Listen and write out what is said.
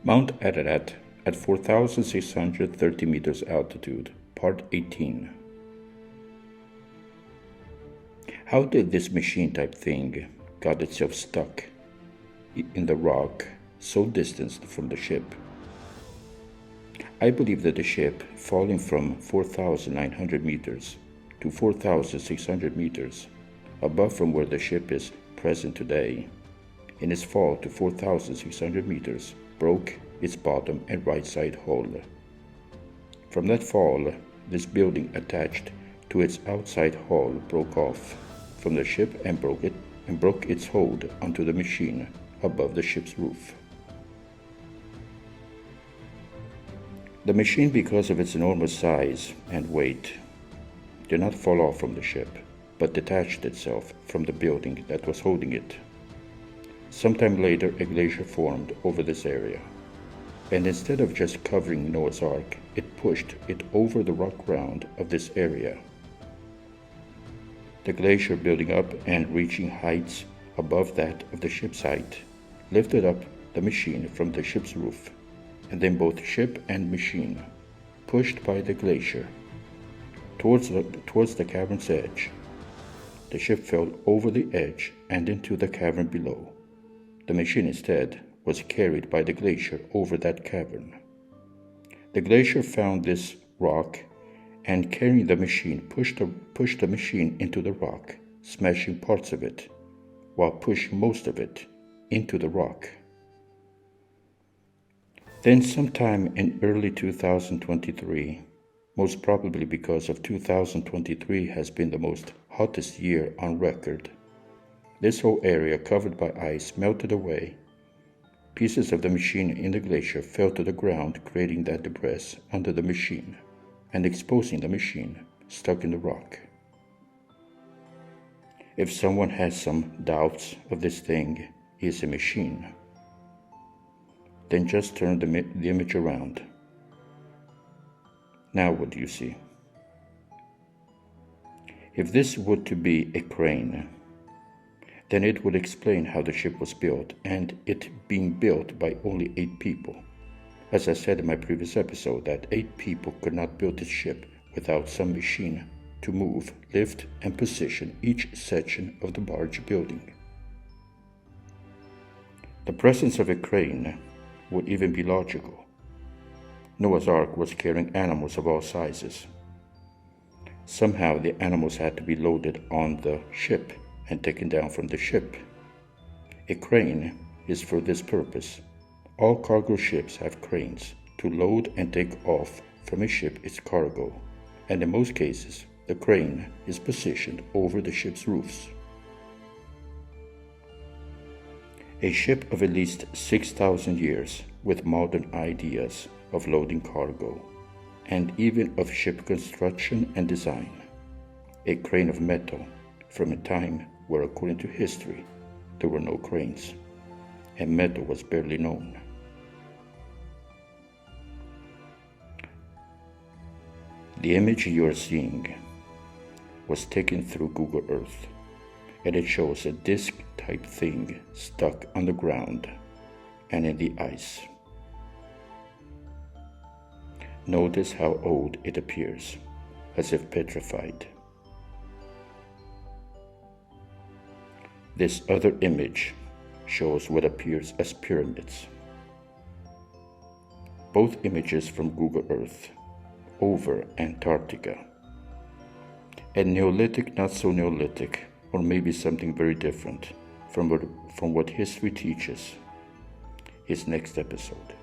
Mount Ararat at 4,630 meters altitude, Part 18. How did this machine-type thing got itself stuck in the rock so distanced from the ship? I believe that the ship, falling from 4,900 meters to 4,600 meters above from where the ship is present today, in its fall to 4,600 meters, broke its bottom and right side hull. From that fall, this building attached to its outside hull broke off from the ship and broke its hold onto the machine above the ship's roof. The machine, because of its enormous size and weight, did not fall off from the ship, but detached itself from the building that was holding it. Sometime later, a glacier formed over this area, and instead of just covering Noah's Ark, it pushed it over the rock ground of this area. The glacier, building up and reaching heights above that of the ship's height, lifted up the machine from the ship's roof, and then both ship and machine, pushed by the glacier towards the cavern's edge. The ship fell over the edge and into the cavern below. The machine instead was carried by the glacier over that cavern. The glacier found this rock and, carrying the machine, pushed the machine into the rock, smashing parts of it, while pushing most of it into the rock. Then sometime in early 2023, most probably because of 2023 has been the most hottest year on record, this whole area covered by ice melted away. Pieces of the machine in the glacier fell to the ground, creating that debris under the machine and exposing the machine stuck in the rock. If someone has some doubts of this thing is a machine, then just turn the image around. Now what do you see? If this were to be a crane, then it would explain how the ship was built, and it being built by only 8 people. As I said in my previous episode, that 8 people could not build this ship without some machine to move, lift, and position each section of the barge building. The presence of a crane would even be logical. Noah's Ark was carrying animals of all sizes. Somehow the animals had to be loaded on the ship and taken down from the ship. A crane is for this purpose. All cargo ships have cranes to load and take off from a ship its cargo, and in most cases, the crane is positioned over the ship's roofs. A ship of at least 6,000 years with modern ideas of loading cargo, and even of ship construction and design. A crane of metal from a time where, according to history, there were no cranes, and metal was barely known. The image you are seeing was taken through Google Earth, and it shows a disc-type thing stuck on the ground and in the ice. Notice how old it appears, as if petrified. This other image shows what appears as pyramids. Both images from Google Earth over Antarctica. And Neolithic, not so Neolithic, or maybe something very different from what history teaches, is next episode.